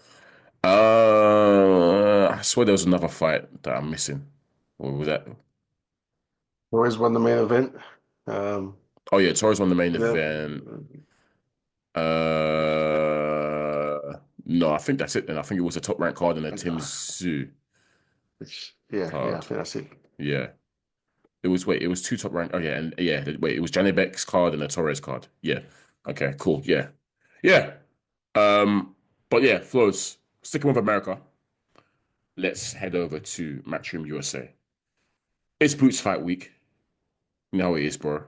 I swear there was another fight that I'm missing. What was that? Torres won the main event. Torres won the main event. No, I think that's it then. I think it was a top ranked card and a Tim Tszyu. I think that's it. Yeah. It was 2 top ranked. It was Janibek's card and a Torres card. Yeah. Okay, cool. Yeah. Yeah. But yeah, Flowz, sticking with America. Let's head over to Matchroom USA. It's Boots fight week. You know how it is, bro.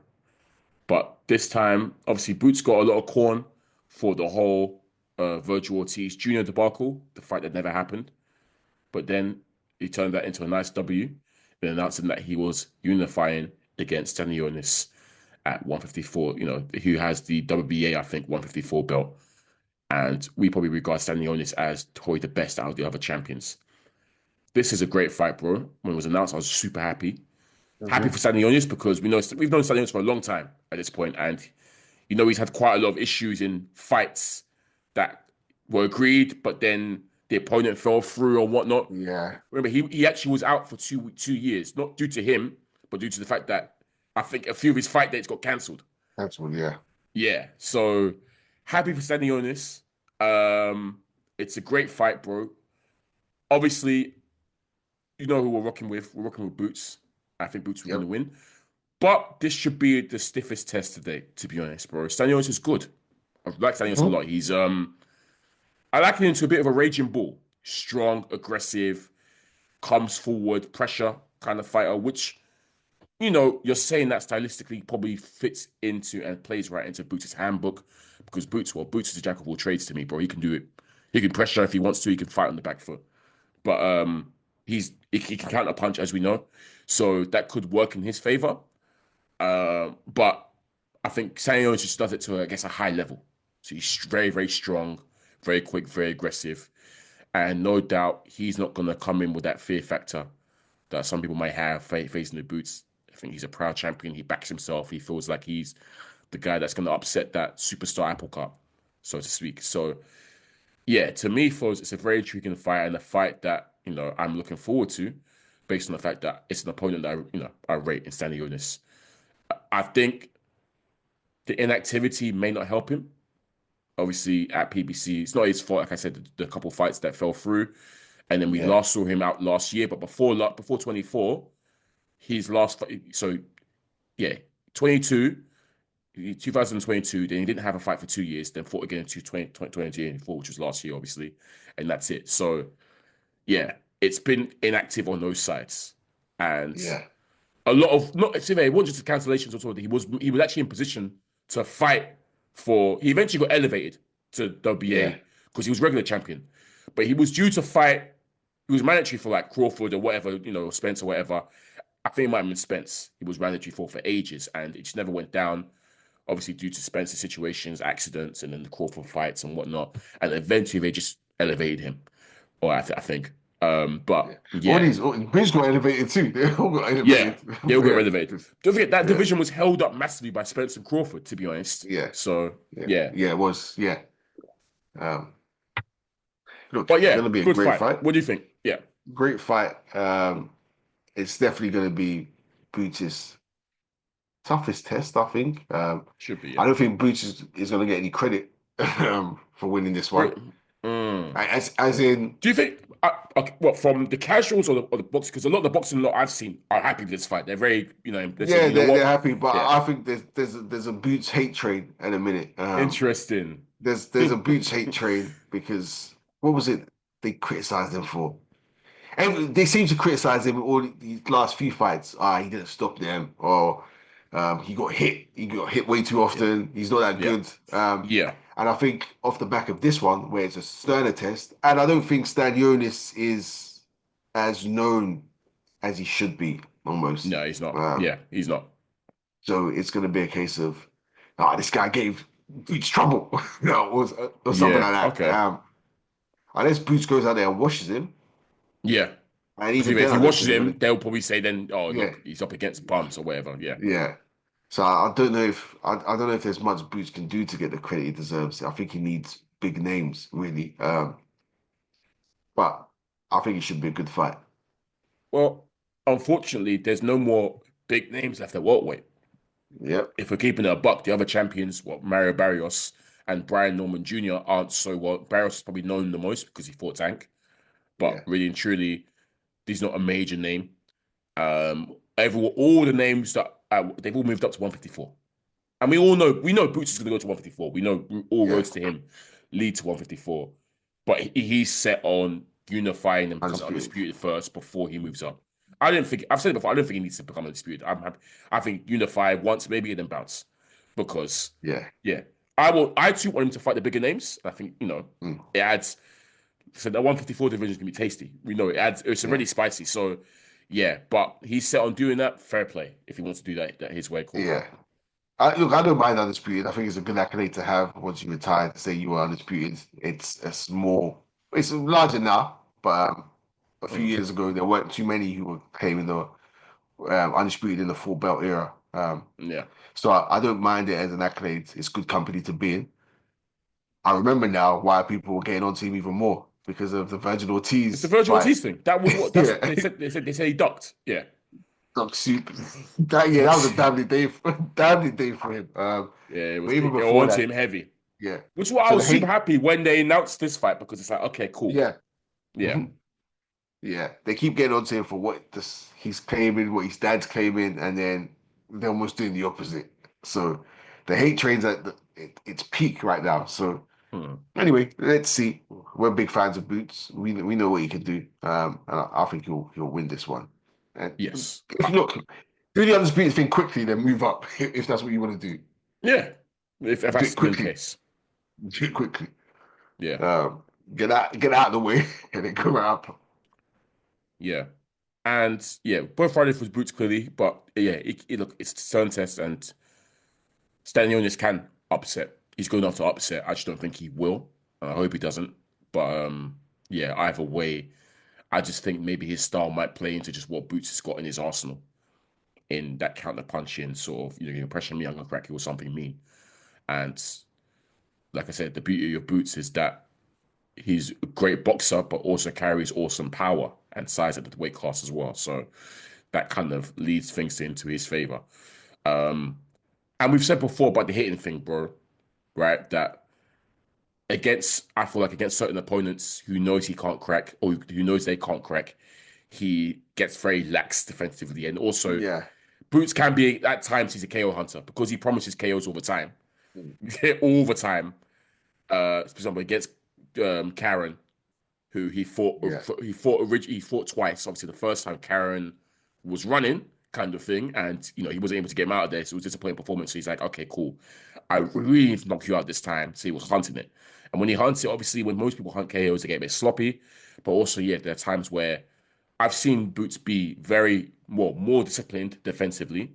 But this time, obviously, Boots got a lot of corn for the whole Virgil Ortiz Jr. debacle, the fight that never happened. But then he turned that into a nice W, and announcing that he was unifying against Stanionis at 154, who has the WBA, I think, 154 belt. And we probably regard Stanionis as probably the best out of the other champions. This is a great fight, bro. When it was announced, I was super happy. Happy for Stanionis because we've known Stanionis for a long time at this point, and he's had quite a lot of issues in fights that were agreed, but then the opponent fell through or whatnot. Yeah. Remember, he actually was out for 2 years, not due to him, but due to the fact that I think a few of his fight dates got cancelled. Yeah. Yeah. So happy for Stanionis. It's a great fight, bro. Obviously, you know who we're rocking with. We're rocking with Boots. I think Boots will win. But this should be the stiffest test today, to be honest, bro. Stanionis is good. I like Stanionis a lot. He's I like him into a bit of a raging bull. Strong, aggressive, comes forward, pressure kind of fighter, which, you're saying that stylistically probably fits into and plays right into Boots' handbook. Because Boots is a jack of all trades to me, bro. He can do it. He can pressure if he wants to. He can fight on the back foot. But he can counter punch, as we know. So that could work in his favor. But I think Stanionis just does it to, I guess, a high level. So he's very, very strong, very quick, very aggressive. And no doubt he's not going to come in with that fear factor that some people might have facing the boots. I think he's a proud champion. He backs himself. He feels like he's the guy that's going to upset that superstar apple cart, so to speak. So, yeah, to me, Foz, it's a very intriguing fight and a fight that, I'm looking forward to based on the fact that it's an opponent that I rate in Stanionis. I think the inactivity may not help him. Obviously, at PBC, it's not his fault. Like I said, the couple fights that fell through, and then we last saw him out last year. But before 24, his last fight. So yeah, 2022. Then he didn't have a fight for 2 years. Then fought again in 2024, which was last year, obviously, and that's it. So yeah, it's been inactive on those sides, and a lot of it wasn't just the cancellations or something. He was actually in position to fight for. He eventually got elevated to WBA because he was regular champion, but he was due to fight. He was mandatory for like Crawford or whatever, or Spence or whatever. I think it might have been Spence. He was mandatory for ages, and it just never went down. Obviously, due to Spence's situations, accidents, and then the Crawford fights and whatnot, and eventually they just elevated him. Or I think. But all these Bridge got elevated too. They all got elevated. Yeah, they all got elevated. Don't forget that division was held up massively by Spence and Crawford, to be honest. Yeah. So it was. Yeah. Look, but it's gonna be a great fight. What do you think? Yeah, great fight. It's definitely gonna be Boots' toughest test, I think. Should be. I don't think Boots is gonna get any credit for winning this one. As in, do you think? What from the casuals or the boxers? Because a lot of the boxing I've seen are happy with this fight. They're very, they're happy. But I think there's a Boots hate train in a minute. Interesting. There's a Boots hate train because what was it they criticized him for? And they seem to criticize him in all these last few fights. He didn't stop them, or he got hit. He got hit way too often. Yeah. He's not that good. And I think off the back of this one, where it's a sterner test, and I don't think Stanionis is as known as he should be, almost. No, he's not. He's not. So it's going to be a case of, this guy gave Boots trouble, or something like that. Okay. Unless Boots goes out there and washes him. Yeah. And even if he washes him, they'll probably say then, look, he's up against bumps or whatever. Yeah. Yeah. So I don't know if there's much Boots can do to get the credit he deserves. I think he needs big names, really. But I think it should be a good fight. Well, unfortunately, there's no more big names left at welterweight. Yep. If we're keeping it a buck, the other champions, Mario Barrios and Brian Norman Jr. aren't so well. Barrios is probably known the most because he fought Tank. But really and truly, he's not a major name. All the names that they've all moved up to 154, and we know Boots is going to go to 154. We know all roads to him lead to 154, but he's set on unifying and becoming undisputed first before he moves up. I've said it before. I don't think he needs to become undisputed. I think unify once maybe and then bounce, because I too want him to fight the bigger names. I think it adds. So that 154 division is gonna be tasty. We know it adds. It's already spicy. So but he's set on doing that. Fair play if he wants to do that his way. Cool. Yeah. I don't mind undisputed. I think it's a good accolade to have once you retire to say you were undisputed. It's larger now, but a few years ago there weren't too many who were claiming the undisputed in the full belt era. So I don't mind it as an accolade. It's good company to be in. I remember now why people were getting onto him even more. Because of the Virgil Ortiz. It's the Virgil Ortiz thing. That was what they said he ducked. Yeah. Ducked soup. That was a damn day for him. It was even before that, him heavy. Yeah. Which is why I was super happy when they announced this fight, because it's like, okay, cool. Yeah. Yeah. Mm-hmm. Yeah. They keep getting onto him for what he's claiming, what his dad's claiming, and then they're almost doing the opposite. So the hate train's at its peak right now. So anyway, let's see. We're big fans of Boots. We know what he can do. And I think he'll win this one. And yes. Look, do the undisputed thing quickly, then move up if that's what you want to do. Yeah. If that's the case. Do it quickly. Yeah. Get out of the way and then go up. Yeah. And both Fridays was Boots clearly, but look, it's turn test and Stanionis can upset. He's good enough to upset. I just don't think he will. I hope he doesn't. But yeah, either way, I just think maybe his style might play into just what Boots has got in his arsenal, in that counter punching sort of, you pressure me, I'm gonna crack you or something mean. And like I said, the beauty of Boots is that he's a great boxer, but also carries awesome power and size at the weight class as well. So that kind of leads things into his favor. And we've said before about the hitting thing, bro, right? That I feel like against certain opponents who knows he can't crack or who knows they can't crack, he gets very lax defensively. And also, Boots can be, at times, he's a KO hunter because he promises KOs all the time. All the time. For example, against Karen, who he fought twice. Obviously, the first time Karen was running, kind of thing, and he wasn't able to get him out of there, so it was a disappointing performance. So he's like, okay, cool, I really need to knock you out this time. So he was hunting it, and when he hunts it, obviously, when most people hunt KOs, they get a bit sloppy. But also, there are times where I've seen Boots be very more disciplined defensively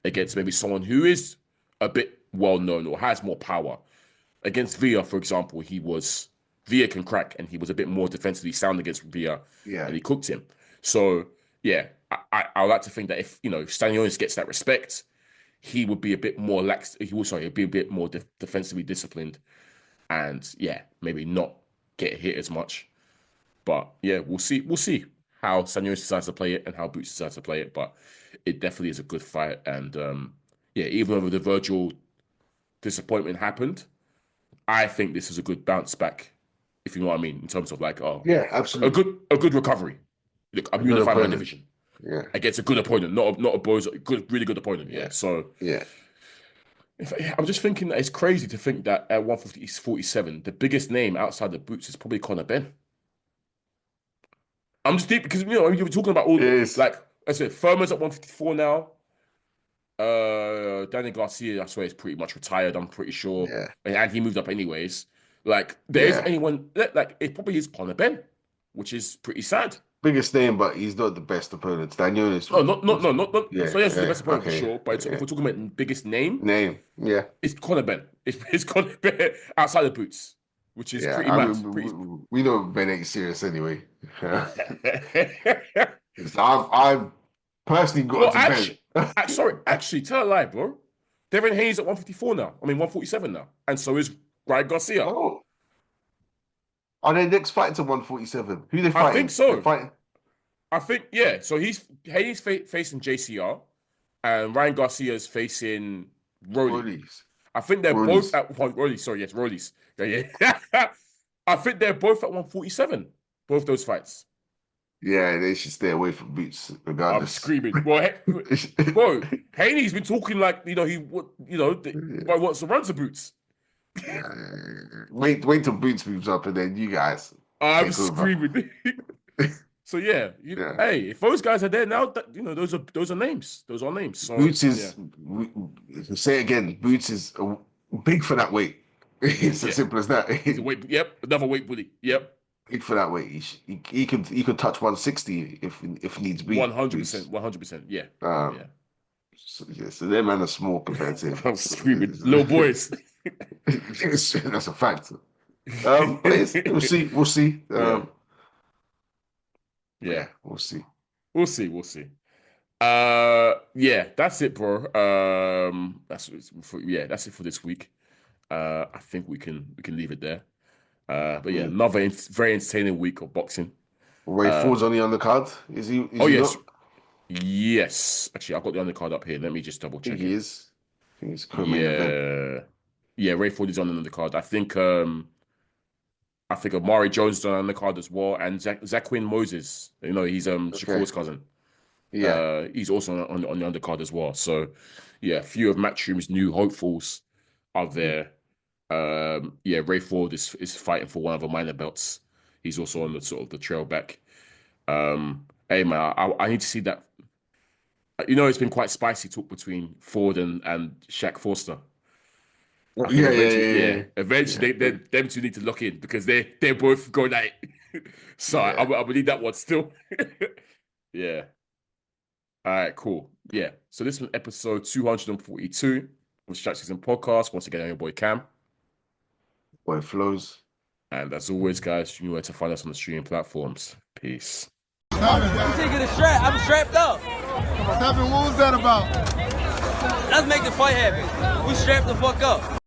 against maybe someone who is a bit well known or has more power. Against Villa, for example, Villa can crack, and he was a bit more defensively sound against Villa, and he cooked him. So I like to think that if Stanionis gets that respect, he would be a bit more lax. He'd be a bit more defensively disciplined, and maybe not get hit as much. But we'll see. We'll see how Stanionis decides to play it and how Boots decides to play it. But it definitely is a good fight, and even though the Virgil disappointment happened, I think this is a good bounce back, if you know what I mean, in terms of absolutely, a good recovery. Look, I'm unifying my division. Against a good opponent, not a really good opponent. So I'm just thinking that it's crazy to think that at 147, the biggest name outside the Boots is probably Conor Ben. I'm just deep because you were talking about all like I said, Furman's at 154 now. Danny Garcia, I swear, is pretty much retired. I'm pretty sure, and he moved up anyways. Like, there isn't anyone like it probably is Conor Ben, which is pretty sad. Biggest name, but he's not the best opponent. Stanionis. No, not. Yeah, so yes, the best opponent for sure. But if we're talking about biggest name, it's Conor Ben. It's Conor Ben outside the Boots, which is pretty mad. We know Ben ain't serious anyway. I've personally got to Ben. Sorry, actually, tell a lie, bro. Devin Hayes at 154 now. 147 now, and so is Ryan Garcia. Oh. Are they next fighting to 147? Who they fighting? I think so. I think, So Hayes facing JCR, and Ryan Garcia is facing Rollies. I think they're both at Rollies. Yeah. I think they're both at 147. Both those fights. Yeah, they should stay away from Boots regardless. I'm screaming. Bro, Haney's been talking like he wants to run to Boots. Wait till Boots moves up, and then you guys. I'm screaming. So hey, if those guys are there now, those are names. Those are names. So, Boots is. Say it again. Boots is big for that weight. It's as simple as that. He's a weight. Yep, another weight bully. Yep. Big for that weight. He could touch 160 if needs be. 100%. 100%. Yeah. So them men are small compared to him. I'm screaming, little boys. That's a fact. We'll see. We'll see. We'll see. We'll see. That's it, bro. That's it for this week. I think we can leave it there. But another very entertaining week of boxing. Ray Ford's on the undercard. Is he? Yes. Not? Yes. Actually, I've got the undercard up here. Let me just double check. He is. I think he's co-main event. Yeah, Ray Ford is on the undercard. I think Amari Jones is on the undercard as well, and Zaquin Moses. He's Shakur's cousin. Yeah. He's also on the undercard as well. So, a few of Matchroom's new hopefuls are there. Ray Ford is fighting for one of the minor belts. He's also on the sort of the trail back. Hey man, I need to see that. It's been quite spicy talk between Ford and Shaq Forster. Eventually, them two need to lock in because they're both going at it. So I believe that one still. Yeah. All right, cool. Yeah. So this was episode 242 SZN Podcast. Once again, I'm your boy Kam. Boy Flowz. And as always, guys, you know where to find us on the streaming platforms. Peace. I'm taking a strap. I'm strapped up. What's happening? What was that about? Let's make the fight happen. We strapped the fuck up.